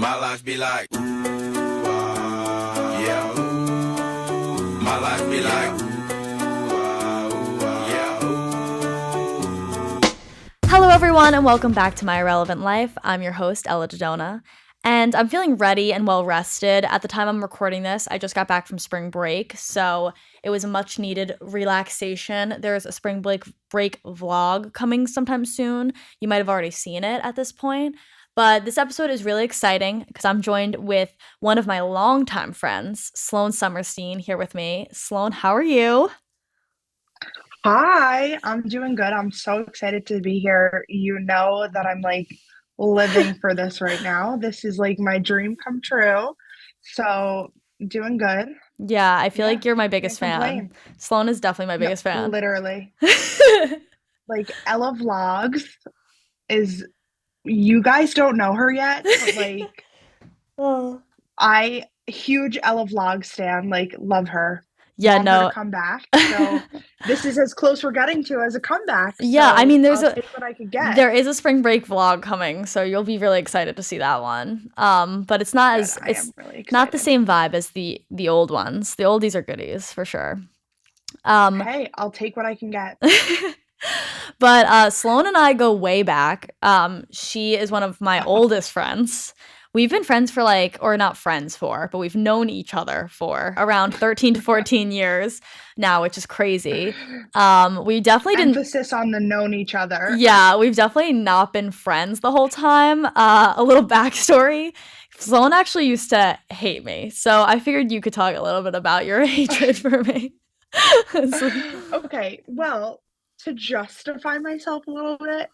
My life be like, ooh, yeah, ooh. My life be like, yeah, ooh. Hello, everyone, and welcome back to My Irrelevant Life. I'm your host, Ella Dodona, and I'm feeling ready and well rested. At the time I'm recording this, I just got back from spring break, so it was a much needed relaxation. There's a spring break vlog coming sometime soon. You might have already seen it at this point. But this episode is really exciting because I'm joined with one of my longtime friends, Sloane Summerstein, here with me. Sloane, how are you? Hi, I'm doing good. I'm so excited to be here. You know that I'm like living for this right now. This is like my dream come true. So, doing good. Yeah, I feel Yeah, like you're my can't biggest fan. complain. Sloane is definitely my No, biggest fan. literally. Like Ella Vlogs is you guys don't know her yet, but like Oh. I huge Ella Vlog stan, like love her. Yeah, Want her to no. come back. So, this is as close we're getting to as a comeback. Yeah, I So, mean I'll take what I could get. there is a spring break vlog coming, so you'll be really excited to see that one. But Good. I it's am really not the excited. same vibe as the old ones. The oldies are goodies for sure. Um Hey, I'll take what I can get. but Sloane and I go way back. She is one of my oldest friends. We've been friends for or not friends for, but we've known each other for around 13 to 14 years now, which is crazy. We definitely didn't Emphasis on the known each other. Yeah, we've definitely not been friends the whole time. A little backstory. Sloane actually used to hate me, so I figured you could talk a little bit about your hatred for me. Okay, well, to justify myself a little bit,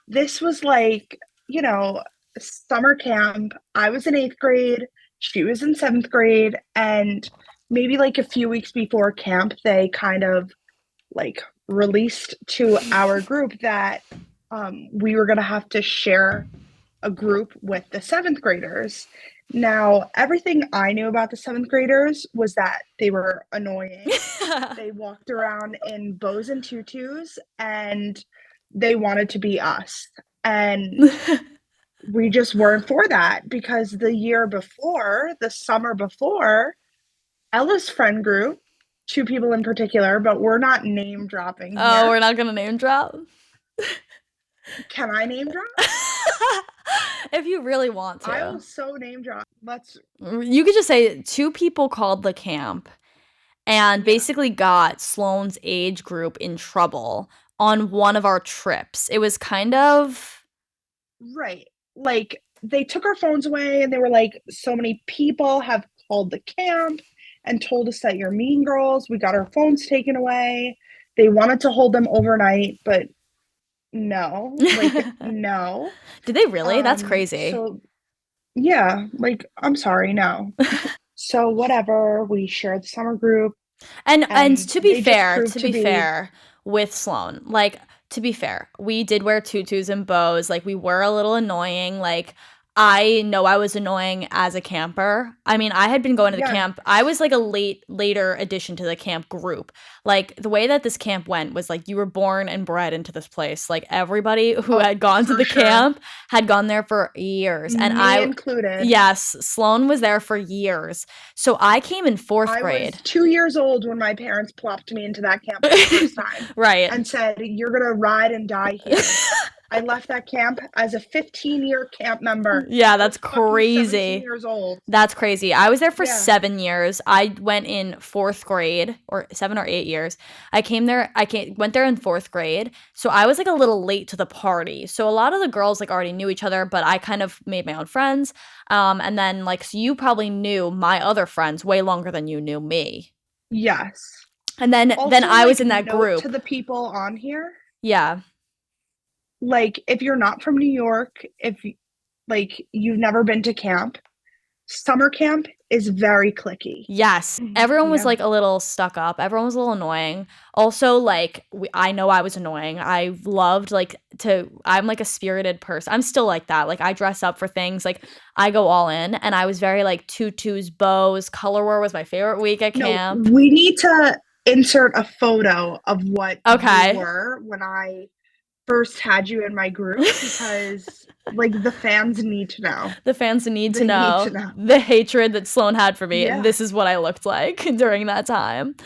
this was like, you know, summer camp. I was in eighth grade, she was in seventh grade, and maybe like a few weeks before camp, they kind of like released to our group that we were going to have to share a group with the seventh graders. Now, everything I knew about the seventh graders was that they were annoying. They walked around in bows and tutus and they wanted to be us. And we just weren't for that because the year before, the summer before, Ella's friend group, two people in particular, but we're not name dropping Oh, here. we're not gonna name drop? Can I name drop? If you really want I to. will so name drop. Let's, You could just say two people called the camp and yeah, basically got Sloane's age group in trouble on one of our trips. It was kind of right. Like they took our phones away and they were like, so many people have called the camp and told us that you're mean girls. We got our phones taken away. They wanted to hold them overnight, but no, like, no. Did they really? That's crazy. So yeah, like, I'm sorry, no. So whatever, we shared the summer group And and to be they just fair, proved to be, with Sloane, to be fair, we did wear tutus and bows. Like we were a little annoying. Like I know I was annoying as a camper. I mean, I had been going to the yeah, camp. I was like a later addition to the camp group. Like the way that this camp went was like you were born and bred into this place. Like everybody who oh, had gone to for the sure. camp had gone there for years. And Me included. yes, Sloane was there for years. So I came in fourth I was grade. 2 years old when my parents plopped me into that camp for the first time Right. and said, "You're gonna ride and die here." I left that camp as a 15-year camp member. Yeah, I that's was fucking 17 crazy. years old. That's crazy. I was there for Yeah, 7 years. I went in fourth grade, or 7 or 8 years. Went there in fourth grade. So I was like a little late to the party. So a lot of the girls like already knew each other, but I kind of made my own friends. And then so you probably knew my other friends way longer than you knew me. yes. And then Also, I was like, in that note to group. the people on here, Yeah. like, if you're not from New York, if like you've never been to camp, summer camp is very clicky. Yes. Everyone was Yeah. like a little stuck up. Everyone was a little annoying. Also, I know I was annoying. I loved I'm like a spirited person. I'm still like that. Like I dress up for things. Like I go all in and I was very like tutus, bows, color war was my favorite week at No, camp. we need to insert a photo of what you Okay. were when I first had you in my group because, like, the fans need to know. The fans need to They need know to know. the hatred that Sloane had for me. Yeah. This is what I looked like during that time.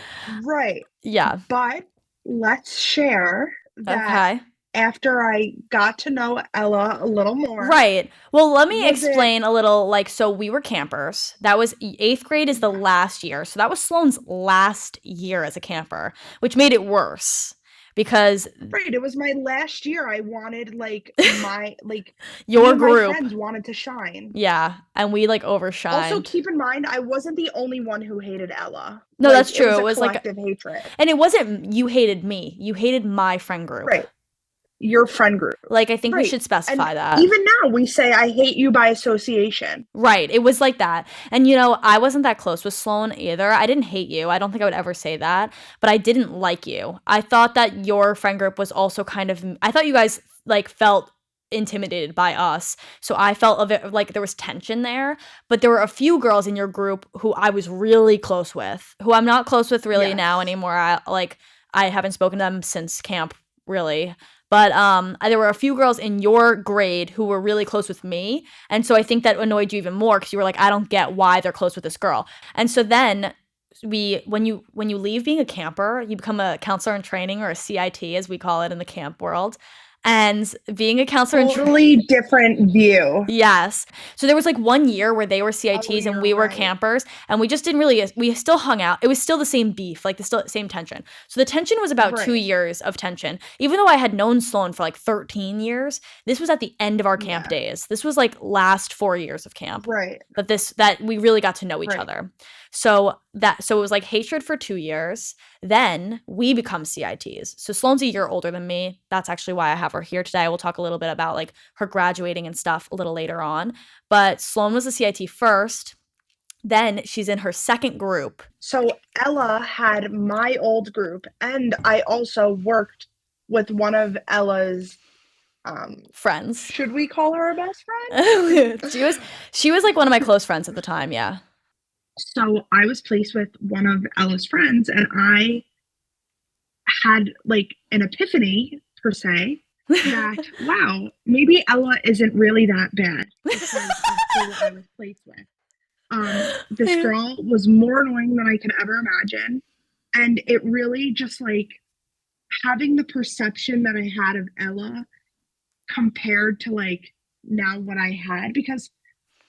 Right. Yeah. But let's share that Okay. after I got to know Ella a little more. Right. Well, let me Was it- explain a little. Like, so we were campers. That was 8th grade is the last year. So that was Sloane's last year as a camper, which made it worse because Right. It was my last year. I wanted, like, my, like, your me and my group. friends wanted to shine. Yeah. And we like overshined. Also, keep in mind, I wasn't the only one who hated Ella. No, Like, that's true. It It was was a like, collective hatred. and it wasn't you hated me. You hated my friend group. Right. Your friend group. Like, I think we Right. should specify And that. even now, we say, I hate you by association. Right. It was like that. And, you know, I wasn't that close with Sloane either. I didn't hate you. I don't think I would ever say that. But I didn't like you. I thought that your friend group was also kind of, I thought you guys, like, felt intimidated by us. So I felt of it like there was tension there. But there were a few girls in your group who I was really close with, who I'm not close with really now Yes. anymore. I haven't spoken to them since camp, really. But there were a few girls in your grade who were really close with me. And so I think that annoyed you even more because you were like, I don't get why they're close with this girl. And so then when you leave being a camper, you become a counselor in training, or a CIT as we call it in the camp world. And being a counselor in Totally different view. Yes. So there was like 1 year where they were CITs and you're we were right. campers, and we just didn't really, we still hung out. It was still the same beef, like the same tension. So the tension was about 2 Right. years of tension. Even though I had known Sloane for like 13 years, this was at the end of our camp Yeah. days. This was like last 4 years of camp. Right. That we really got to know each Right. other. So it was like hatred for 2 years. Then we become CITs. So Sloane's a year older than me. That's actually why I have her here today. We'll talk a little bit about like her graduating and stuff a little later on. But Sloane was a CIT first. Then she's in her second group. So Ella had my old group, and I also worked with one of Ella's Friends. should we call her our best friend? she was like one of my close friends at the time, yeah. So I was placed with one of Ella's friends, and I had like an epiphany, per se, that wow, maybe Ella isn't really that bad because of who I was placed with. This girl was more annoying than I could ever imagine, and it really just like having the perception that I had of Ella compared to like now what I had, because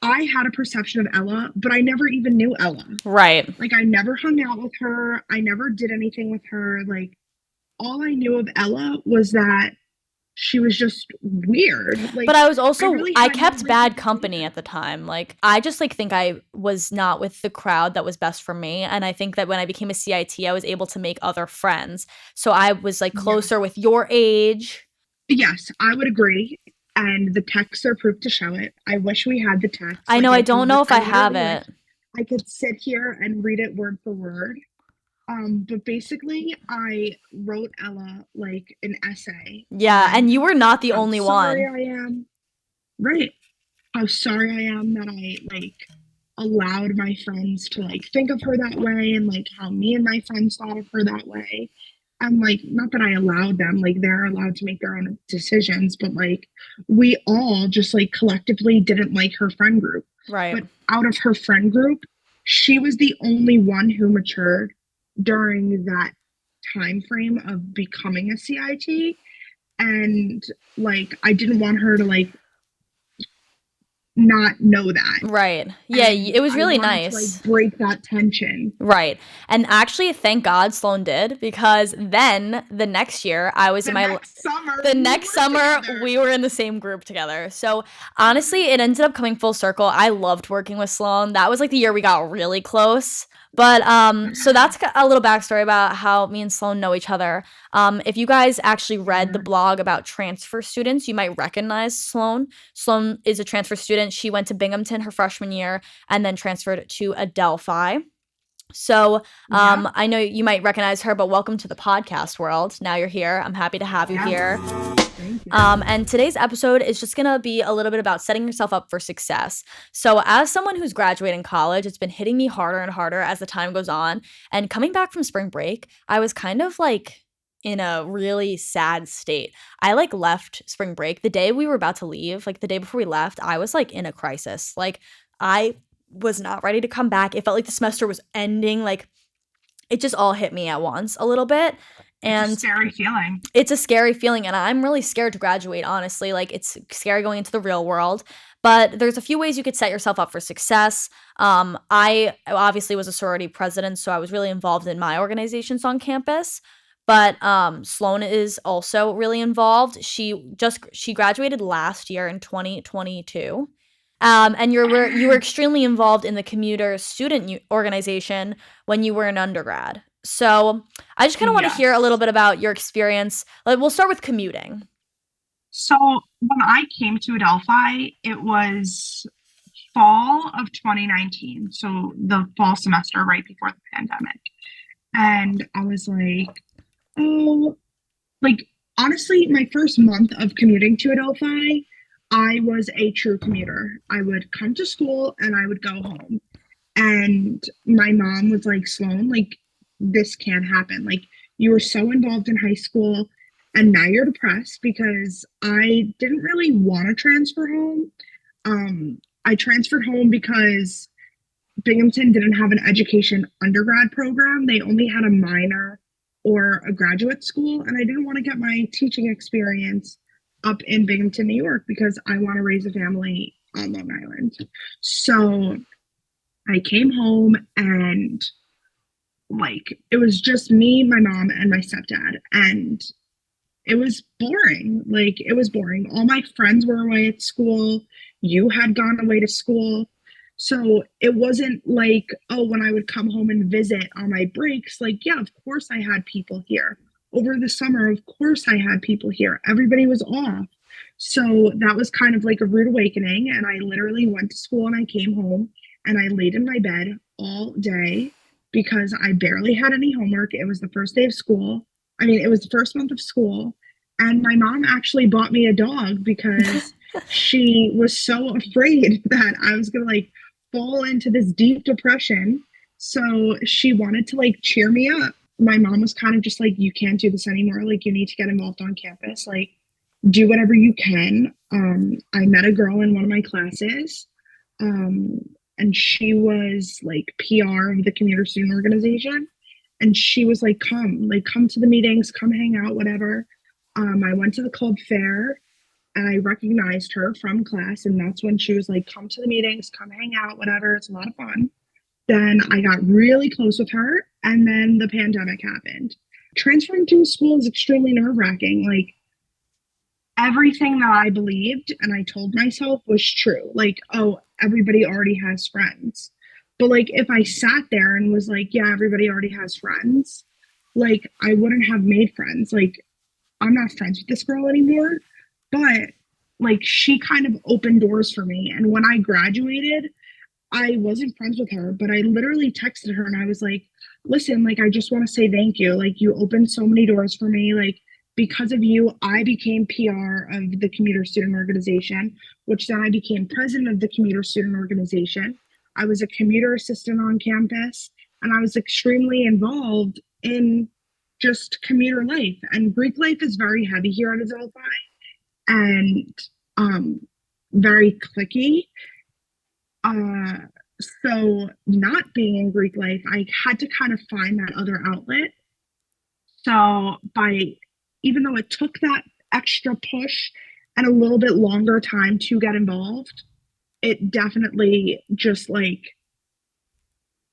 I had a perception of Ella, but I never even knew Ella. Right. Like, I never hung out with her. I never did anything with her. Like, all I knew of Ella was that she was just weird. Like, but I was also, really I had no kept reason bad to company believe at the time. Like, I just like think I was not with the crowd that was best for me. And I think that when I became a CIT, I was able to make other friends. So I was like closer with your age. Yes, I would agree. And the texts are proof to show it. I wish we had the text. I know, I don't know if I have literally it. I could sit here and read it word for word. But basically, I wrote Ella like an essay. Yeah, and you were not the How only sorry one. I am. Right. How sorry I am that I like allowed my friends to like think of her that way, and like how me and my friends thought of her that way. And like, not that I allowed them, like they're allowed to make their own decisions, but like we all just like collectively didn't like her friend group. Right. But out of her friend group, she was the only one who matured during that time frame of becoming a CIT. And like, I didn't want her to like not know that. Right. Yeah, And it was I really wanted to, nice. like, break that tension. Right. And actually, thank God Sloane did, because then the next year I was in my next summer, the we next were summer together. we were in the same group together. So honestly, it ended up coming full circle. I loved working with Sloane. That was like the year we got really close. But so that's a little backstory about how me and Sloane know each other. If you guys actually read the blog about transfer students, you might recognize Sloane. Sloane is a transfer student. She went to Binghamton her freshman year and then transferred to Adelphi. So Yeah. I know you might recognize her, but welcome to the podcast world. Now you're here. I'm happy to have you Yeah. here. Thank you. And today's episode is just going to be a little bit about setting yourself up for success. So as someone who's graduating college, it's been hitting me harder and harder as the time goes on. And coming back from spring break, I was kind of like in a really sad state. I like left spring break the day we were about to leave, like the day before we left, I was like in a crisis. Like I was not ready to come back. It felt like the semester was ending. Like it just all hit me at once a little bit. It's a And scary feeling. it's a scary feeling, and I'm really scared to graduate, honestly. Like, it's scary going into the real world. But there's a few ways you could set yourself up for success. I obviously was a sorority president, so I was really involved in my organizations on campus. But Sloane is also really involved. She graduated last year in 2022. And you were extremely involved in the commuter student organization when you were an undergrad. So I just kind of want to hear a little Yes. bit about your experience. Like, we'll start with commuting. So when I came to Adelphi, it was fall of 2019, so the fall semester right before the pandemic. And I was like, oh, like honestly, my first month of commuting to Adelphi, I was a true commuter. I would come to school and I would go home. And my mom was like, Sloan, like, this can't happen. Like, you were so involved in high school and now you're depressed because I didn't really want to transfer home. I transferred home because Binghamton didn't have an education undergrad program. They only had a minor or a graduate school. And I didn't want to get my teaching experience up in Binghamton, New York, because I want to raise a family on Long Island. So I came home and like it was just me, my mom, and my stepdad. And it was boring. Like it was boring. All my friends were away at school. You had gone away to school. So it wasn't like, oh, when I would come home and visit on my breaks, like, yeah, of course I had people here. Over the summer, of course I had people here. Everybody was off. So that was kind of like a rude awakening. And I literally went to school and I came home and I laid in my bed all day because I barely had any homework. It was the first day of school. I mean, it was the first month of school. And my mom actually bought me a dog because she was so afraid that I was going to like fall into this deep depression. So she wanted to like cheer me up. My mom was kind of just like, you can't do this anymore. Like, you need to get involved on campus. Like, do whatever you can. I met a girl in one of my classes, and she was like PR of the commuter student organization. And she was like, come to the meetings, come hang out, whatever. I went to the club fair and I recognized her from class. And that's when she was like, come to the meetings, come hang out, whatever. It's a lot of fun. Then I got really close with her. And then the pandemic happened. Transferring to a school is extremely nerve wracking. Like, everything that I believed and I told myself was true. Like, oh, everybody already has friends. But like, if I sat there and was like, yeah, everybody already has friends, like, I wouldn't have made friends. Like, I'm not friends with this girl anymore. But like, she kind of opened doors for me. And when I graduated, I wasn't friends with her, but I literally texted her and I was like, listen, like, I just want to say thank you. Like, you opened so many doors for me. Like, because of you, I became PR of the commuter student organization, which then I became president of the commuter student organization. I was a commuter assistant on campus, and I was extremely involved in just commuter life. And Greek life is very heavy here at Adelphi and very clicky. Uh, so not being in Greek life, I had to kind of find that other outlet. So by even though it took that extra push and a little bit longer time to get involved, it definitely just like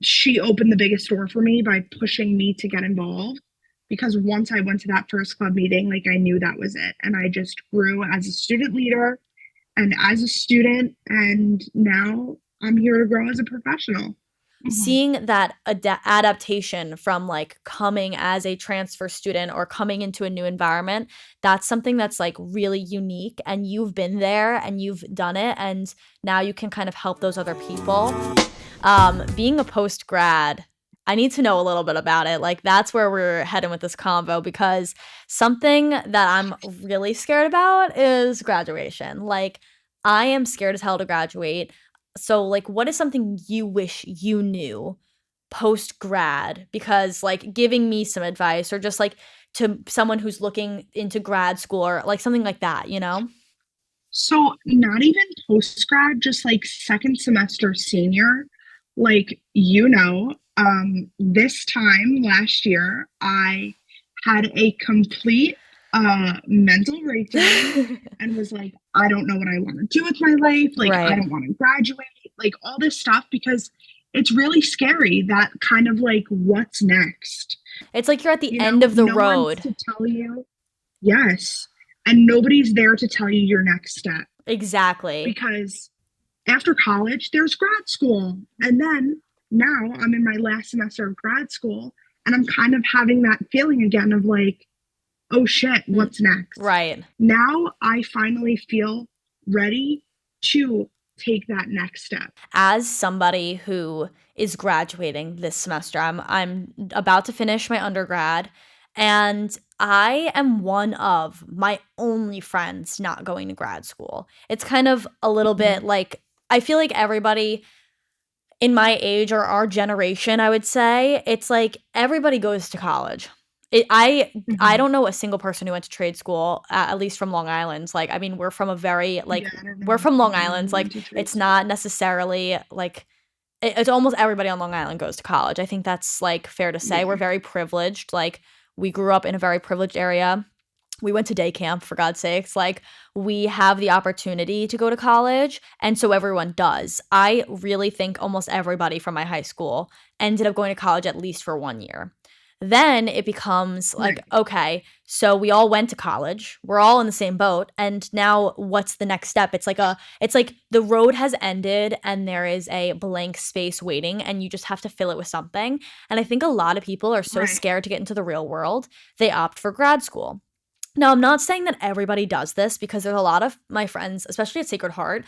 she opened the biggest door for me by pushing me to get involved. Because once I went to that first club meeting, like I knew that was it. And I just grew as a student leader and as a student. And now I'm here to grow as a professional. Seeing that adaptation from like coming as a transfer student or coming into a new environment, that's something that's like really unique, and you've been there and you've done it, and now you can kind of help those other people. Being a post grad, I need to know a little bit about it. Like, that's where we're heading with this convo, because something that I'm really scared about is graduation. Like, I am scared as hell to graduate. So, like, what is something you wish you knew post grad? Because, like, giving me some advice or just like to someone who's looking into grad school or like something like that, you know? So not even post-grad, just like second semester senior, like, this time last year, I had a complete mental breakdown and was like, I don't know what I want to do with my life. Like, I Right. don't want to graduate, like all this stuff, because it's really scary that kind of like, what's next? It's like you're at the end of the No one's road. to tell you, yes. And nobody's there to tell you your next step, Exactly. because after college, there's grad school. And then now I'm in my last semester of grad school and I'm kind of having that feeling again of like, oh shit, what's next? Right. Now I finally feel ready to take that next step. As somebody who is graduating this semester, I'm about to finish my undergrad, and I am one of my only friends not going to grad school. It's kind of a little bit like I feel like everybody in my age or our generation, I would say, it's like everybody goes to college. I Mhm. don't know a single person who went to trade school, at least from Long Island. Like, I mean, we're from a very like Yeah, I don't we're know from Long anyone Island. who went Like, to trade it's school. not necessarily like it's almost everybody on Long Island goes to college. I think that's like fair to say. We're Yeah, very privileged. Like, we grew up in a very privileged area. We went to day camp, for God's sakes. Like, we have the opportunity to go to college, and so everyone does. I really think almost everybody from my high school ended up going to college at least for 1 year. Then it becomes like, right, okay, so we all went to college. We're all in the same boat, and now what's the next step? It's like the road has ended and there is a blank space waiting, and you just have to fill it with something. And I think a lot of people are so right. scared to get into the real world, they opt for grad school. Now, I'm not saying that everybody does this, because there's a lot of my friends, especially at Sacred Heart,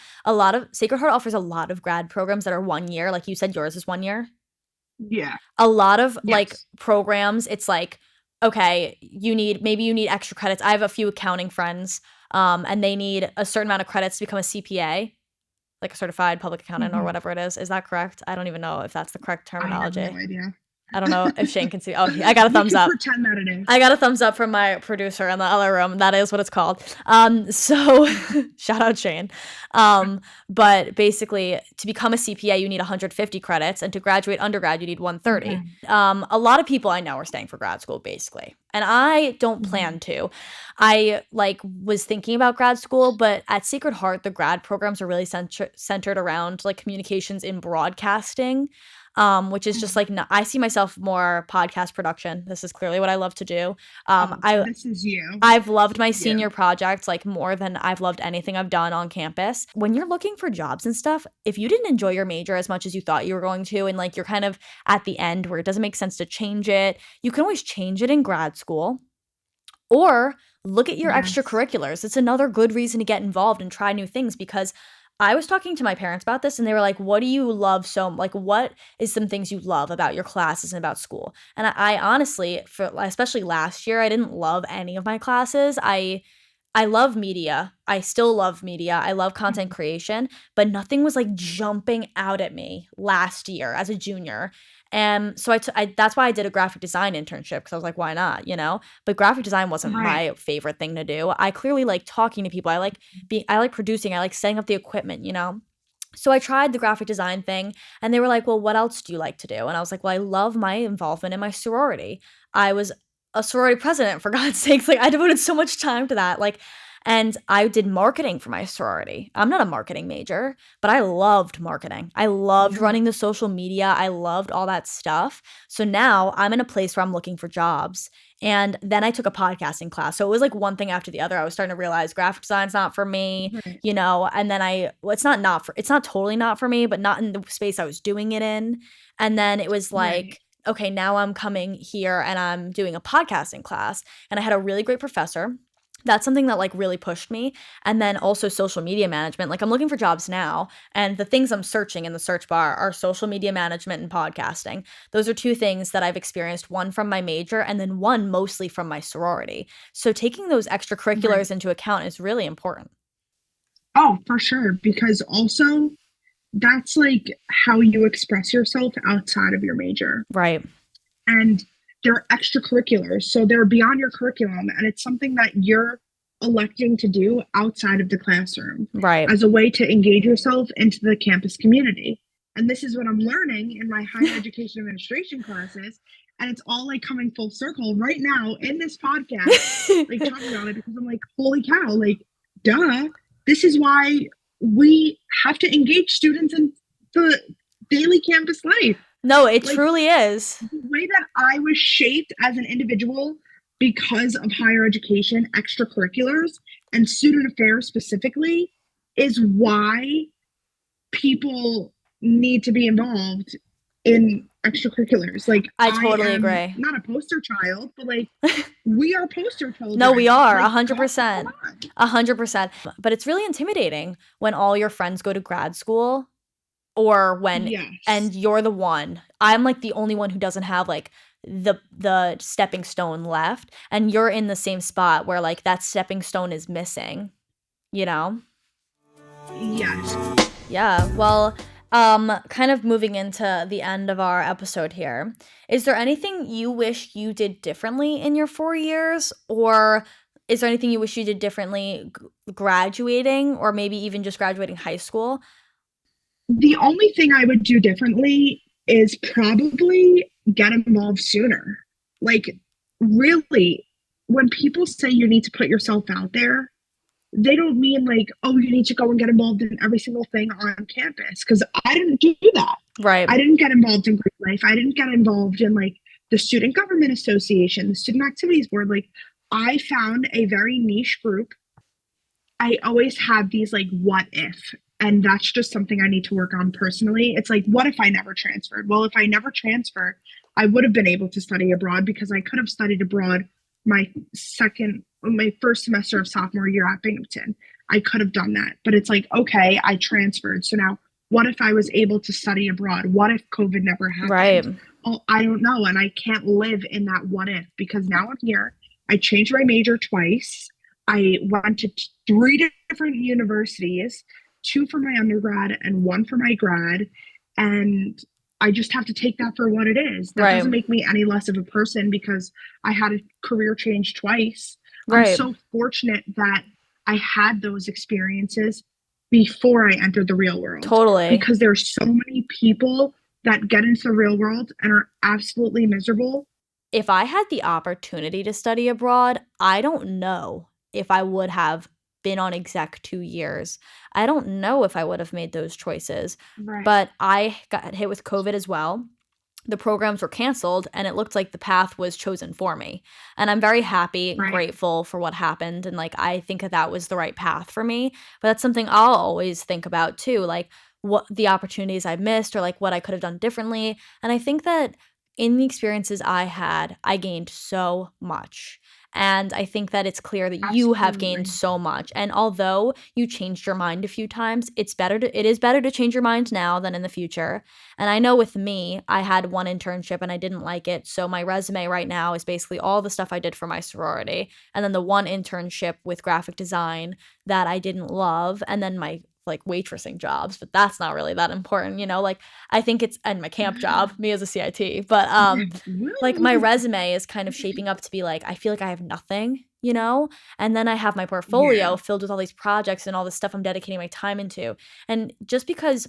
Sacred Heart offers a lot of grad programs that are 1 year. Like you said, yours is 1 year. Yeah, A lot of like yes. programs, it's like, okay, maybe you need extra credits. I have a few accounting friends, and they need a certain amount of credits to become a CPA, like a certified public accountant or Mhm. whatever it is. Is that correct? I don't even know if that's the correct I have no terminology. idea. I don't know if Shane can see. Oh, I got a We thumbs could up. pretend that it is. I got a thumbs up from my producer in the other room. That is what it's called. So shout out Shane. But basically, to become a CPA, you need 150 credits, and to graduate undergrad, you need 130. Okay. A lot of people I know are staying for grad school, basically, and I don't plan Mhm. to. I like was thinking about grad school, but at Sacred Heart, the grad programs are really centered around like communications in broadcasting, which is just Mhm. like I see myself more podcast production. This is clearly what I love to do. Oh, so this is you. I've loved my Yeah. senior project like more than I've loved anything I've done on campus. When you're looking for jobs and stuff, if you didn't enjoy your major as much as you thought you were going to, and like you're kind of at the end where it doesn't make sense to change it, you can always change it in grad school, or look at your Yes. extracurriculars. It's another good reason to get involved and try new things, because I was talking to my parents about this and they were like, what do you love like what is some things you love about your classes and about school? And I honestly, for especially last year, I didn't love any of my classes. I love media. I still love media. I love content Mhm. creation, but nothing was like jumping out at me last year as a junior. And so that's why I did a graphic design internship, because I was like, why not, you know? But graphic design wasn't Right. my favorite thing to do. I clearly like talking to people. I like producing. I like setting up the equipment, you know? So I tried the graphic design thing, and they were like, "Well, what else do you like to do?" And I was like, "Well, I love my involvement in my sorority." I was a sorority president, for God's sakes. Like, I devoted so much time to that. Like, and I did marketing for my sorority. I'm not a marketing major, but I loved marketing. I loved Yeah. running the social media. I loved all that stuff. So now I'm in a place where I'm looking for jobs. And then I took a podcasting class. So it was like one thing after the other. I was starting to realize graphic design's not for me, Right. you know. And then it's not totally not for me, but not in the space I was doing it in. And then it was Right. like, okay, now I'm coming here and I'm doing a podcasting class, and I had a really great professor. That's something that like really pushed me. And then also social media management. Like, I'm looking for jobs now, and the things I'm searching in the search bar are social media management and podcasting. Those are two things that I've experienced, one from my major and then one mostly from my sorority. So taking those Right. extracurriculars into account is really important. Oh, for sure. Because also, that's like how you express yourself outside of your major. Right. And they're extracurriculars. So they're beyond your curriculum, and it's something that you're electing to do outside of the classroom Right. as a way to engage yourself into the campus community. And this is what I'm learning in my higher education administration classes. And it's all like coming full circle right now in this podcast, like talking about it, because I'm like, holy cow, like, duh. This is why we have to engage students in the daily campus life. No, it Like, truly is. the way that I was shaped as an individual because of higher education, extracurriculars, and student affairs specifically is why people need to be involved in extracurriculars. Like, I totally am agree. not a poster child, but like we are poster children. No, we are Like, 100%. come on. 100%. But it's really intimidating when all your friends go to grad school or when Yes. and you're the one. I'm like the only one who doesn't have like the stepping stone left, and you're in the same spot where like that stepping stone is missing, you know? Yes. Yeah. Well, kind of moving into the end of our episode here. Is there anything you wish you did differently in your 4 years, or is there anything you wish you did differently graduating, or maybe even just graduating high school? The only thing I would do differently is probably get involved sooner. Like, really, when people say you need to put yourself out there, they don't mean like, oh, you need to go and get involved in every single thing on campus. Because I didn't do that. Right. I didn't get involved in Greek life. I didn't get involved in like the Student Government Association, the Student Activities Board. Like, I found a very niche group. I always have these like, what if? And that's just something I need to work on personally. It's like, what if I never transferred? Well, if I never transferred, I would have been able to study abroad because I could have studied abroad my first semester of sophomore year at Binghamton. I could have done that. But it's like, okay, I transferred. So now what if I was able to study abroad? What if COVID never happened? Right. Oh, I don't know. And I can't live in that what if, because now I'm here. I changed my major twice. I went to 3 different universities, 2 for my undergrad and 1 for my grad. And I just have to take that for what it is. That Right. doesn't make me any less of a person because I had a career change twice. Right. I'm so fortunate that I had those experiences before I entered the real world. Totally. Because there's so many people that get into the real world and are absolutely miserable. If I had the opportunity to study abroad, I don't know if I would have been on exec 2 years. I don't know if I would have made those choices. Right. But I got hit with COVID as well. The programs were canceled, and it looked like the path was chosen for me. And I'm very happy and Right. grateful for what happened. And like, I think that was the right path for me. But that's something I'll always think about too, like what the opportunities I missed or like what I could have done differently. And I think that in the experiences I had, I gained so much. And I think that it's clear that you have gained Absolutely. so much. And although you changed your mind a few times, it is better to change your mind now than in the future. And I know with me, I had one internship and I didn't like it. So my resume right now is basically all the stuff I did for my sorority. And then the one internship with graphic design that I didn't love. And then my like waitressing jobs, but that's not really that important, you know? Like I think it's and my camp job, me as a CIT. But like my resume is kind of shaping up to be like, I feel like I have nothing, you know? And then I have my portfolio Yeah. filled with all these projects and all the stuff I'm dedicating my time into. And just because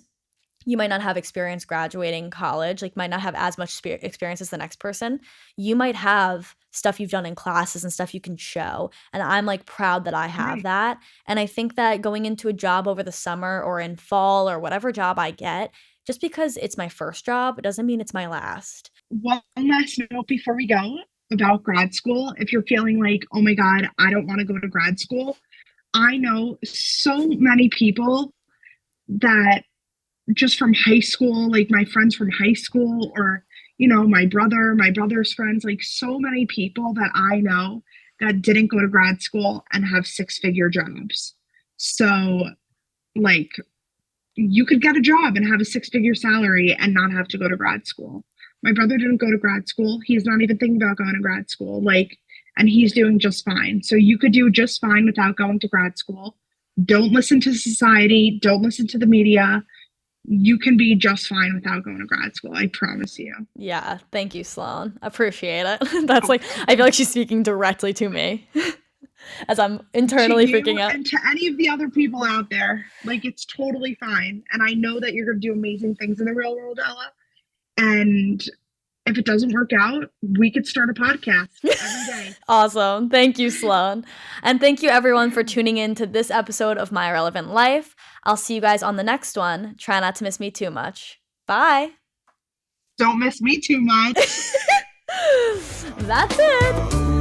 you might not have experience graduating college, like might not have as much experience as the next person, you might have stuff you've done in classes and stuff you can show. And I'm like proud that I have Right. that. And I think that going into a job over the summer or in fall or whatever job I get, just because it's my first job, it doesn't mean it's my last. One last note before we go about grad school. If you're feeling like, oh my God, I don't want to go to grad school, I know so many people that just from high school, like my friends from high school, or, you know, my brother's friends, like so many people that I know that didn't go to grad school and have 6-figure jobs. So, like, you could get a job and have a 6-figure salary and not have to go to grad school. My brother didn't go to grad school. He's not even thinking about going to grad school. Like, and he's doing just fine. So you could do just fine without going to grad school. Don't listen to society. Don't listen to the media. you can be just fine without going to grad school. I promise you. Yeah, thank you, Sloane. Appreciate it. That's like, Okay. I feel like she's speaking directly to me as I'm To internally you freaking out. and to any of the other people out there, like it's totally fine. And I know that you're going to do amazing things in the real world, Ella. And if it doesn't work out, we could start a podcast every day. Awesome. Thank you, Sloane. And thank you, everyone, for tuning in to this episode of My Irrelevant Life. I'll see you guys on the next one. Try not to miss me too much. Bye. Don't miss me too much. That's it.